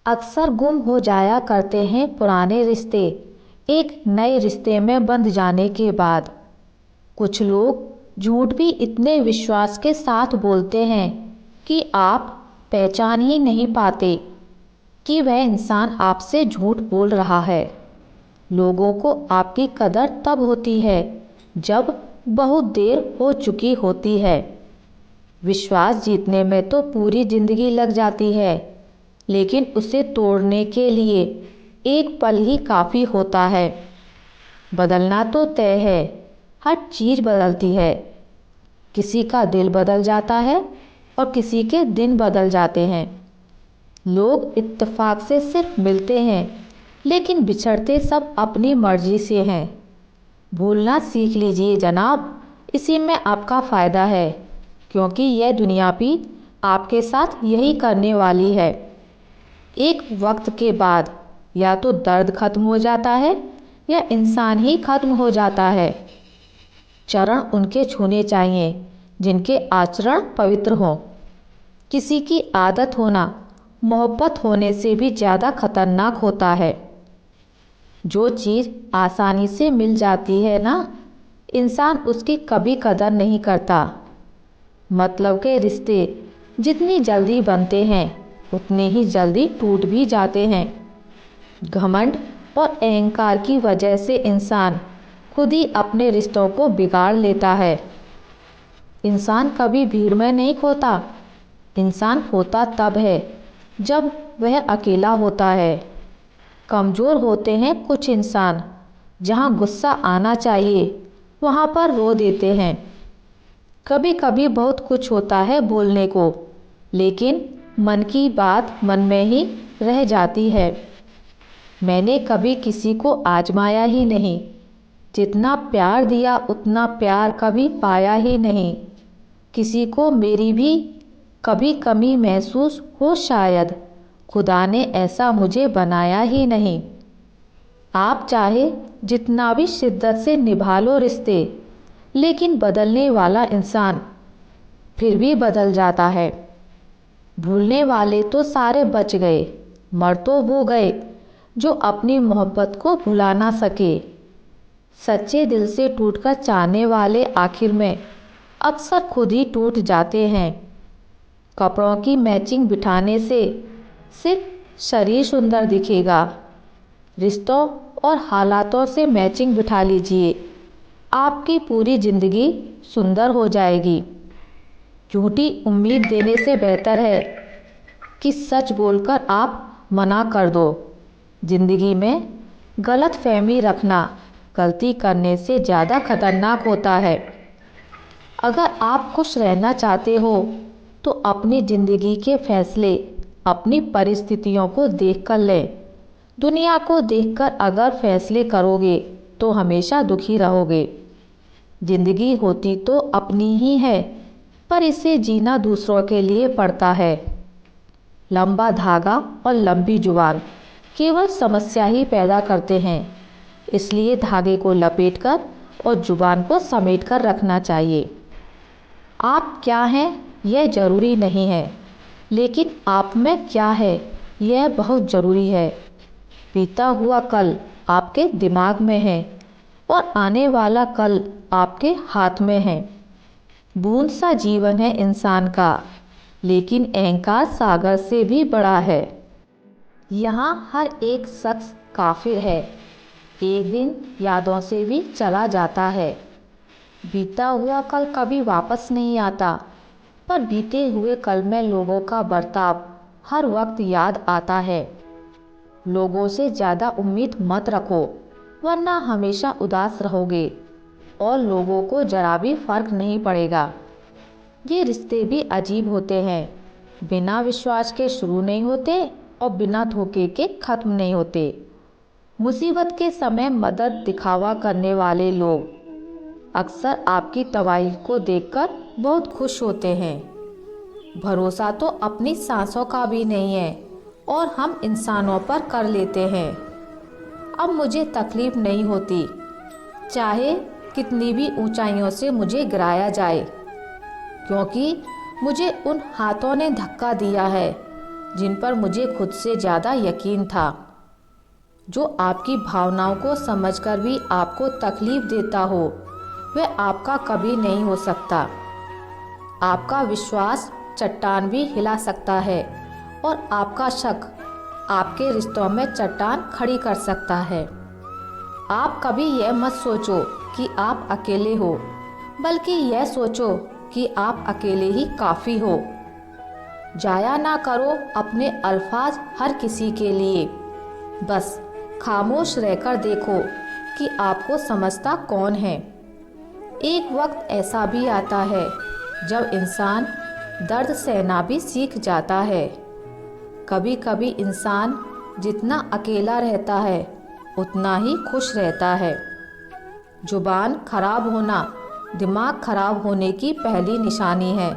अक्सर गुम हो जाया करते हैं पुराने रिश्ते एक नए रिश्ते में बंध जाने के बाद। कुछ लोग झूठ भी इतने विश्वास के साथ बोलते हैं कि आप पहचान ही नहीं पाते कि वह इंसान आपसे झूठ बोल रहा है। लोगों को आपकी कदर तब होती है जब बहुत देर हो चुकी होती है। विश्वास जीतने में तो पूरी जिंदगी लग जाती है, लेकिन उसे तोड़ने के लिए एक पल ही काफ़ी होता है। बदलना तो तय है, हर चीज़ बदलती है। किसी का दिल बदल जाता है और किसी के दिन बदल जाते हैं। लोग इत्तेफाक से सिर्फ मिलते हैं, लेकिन बिछड़ते सब अपनी मर्जी से हैं। भूलना सीख लीजिए जनाब, इसी में आपका फ़ायदा है, क्योंकि यह दुनिया भी आपके साथ यही करने वाली है। एक वक्त के बाद या तो दर्द खत्म हो जाता है या इंसान ही खत्म हो जाता है। चरण उनके छूने चाहिए जिनके आचरण पवित्र हों। किसी की आदत होना मोहब्बत होने से भी ज़्यादा खतरनाक होता है। जो चीज़ आसानी से मिल जाती है ना, इंसान उसकी कभी कदर नहीं करता। मतलब के रिश्ते जितनी जल्दी बनते हैं उतने ही जल्दी टूट भी जाते हैं। घमंड और अहंकार की वजह से इंसान खुद ही अपने रिश्तों को बिगाड़ लेता है। इंसान कभी भीड़ में नहीं खोता। इंसान होता तब है जब वह अकेला होता है। कमज़ोर होते हैं कुछ इंसान, जहाँ गुस्सा आना चाहिए वहाँ पर रो देते हैं। कभी कभी बहुत कुछ होता है बोलने को, लेकिन मन की बात मन में ही रह जाती है। मैंने कभी किसी को आजमाया ही नहीं। जितना प्यार दिया उतना प्यार कभी पाया ही नहीं। किसी को मेरी भी कभी कमी महसूस हो शायद, खुदा ने ऐसा मुझे बनाया ही नहीं। आप चाहे जितना भी शिद्दत से निभा लो रिश्ते, लेकिन बदलने वाला इंसान फिर भी बदल जाता है। भूलने वाले तो सारे बच गए, मर तो वो गए जो अपनी मोहब्बत को भुला ना सके। सच्चे दिल से टूटकर चाहने वाले आखिर में अक्सर खुद ही टूट जाते हैं। कपड़ों की मैचिंग बिठाने से सिर्फ शरीर सुंदर दिखेगा। रिश्तों और हालातों से मैचिंग बिठा लीजिए, आपकी पूरी ज़िंदगी सुंदर हो जाएगी। झूठी उम्मीद देने से बेहतर है कि सच बोलकर आप मना कर दो। जिंदगी में गलत फहमी रखना गलती करने से ज़्यादा खतरनाक होता है। अगर आप खुश रहना चाहते हो तो अपनी ज़िंदगी के फैसले अपनी परिस्थितियों को देखकर लें। दुनिया को देखकर अगर फैसले करोगे तो हमेशा दुखी रहोगे। जिंदगी होती तो अपनी ही है, पर इसे जीना दूसरों के लिए पड़ता है। लंबा धागा और लंबी जुबान केवल समस्या ही पैदा करते हैं, इसलिए धागे को लपेटकर और जुबान को समेटकर रखना चाहिए। आप क्या हैं यह ज़रूरी नहीं है, लेकिन आप में क्या है यह बहुत ज़रूरी है। बीता हुआ कल आपके दिमाग में है और आने वाला कल आपके हाथ में है। बूंद सा जीवन है इंसान का, लेकिन अहंकार सागर से भी बड़ा है। यहाँ हर एक शख्स काफिर है, एक दिन यादों से भी चला जाता है। बीता हुआ कल कभी वापस नहीं आता, पर बीते हुए कल में लोगों का बर्ताव हर वक्त याद आता है। लोगों से ज़्यादा उम्मीद मत रखो, वरना हमेशा उदास रहोगे और लोगों को जरा भी फर्क नहीं पड़ेगा। ये रिश्ते भी अजीब होते हैं, बिना विश्वास के शुरू नहीं होते और बिना धोखे के ख़त्म नहीं होते। मुसीबत के समय मदद दिखावा करने वाले लोग अक्सर आपकी तबाही को देखकर बहुत खुश होते हैं। भरोसा तो अपनी सांसों का भी नहीं है और हम इंसानों पर कर लेते हैं। अब मुझे तकलीफ नहीं होती, चाहे कितनी भी ऊंचाइयों से मुझे गिराया जाए, क्योंकि मुझे उन हाथों ने धक्का दिया है जिन पर मुझे खुद से ज़्यादा यकीन था। जो आपकी भावनाओं को समझकर भी आपको तकलीफ देता हो, वह आपका कभी नहीं हो सकता। आपका विश्वास चट्टान भी हिला सकता है और आपका शक आपके रिश्तों में चट्टान खड़ी कर सकता है। आप कभी यह मत सोचो कि आप अकेले हो, बल्कि यह सोचो कि आप अकेले ही काफ़ी हो। जाया ना करो अपने अल्फाज हर किसी के लिए। बस खामोश रहकर देखो कि आपको समझता कौन है। एक वक्त ऐसा भी आता है जब इंसान दर्द सहना भी सीख जाता है। कभी कभी इंसान जितना अकेला रहता है उतना ही खुश रहता है। जुबान खराब होना दिमाग खराब होने की पहली निशानी है।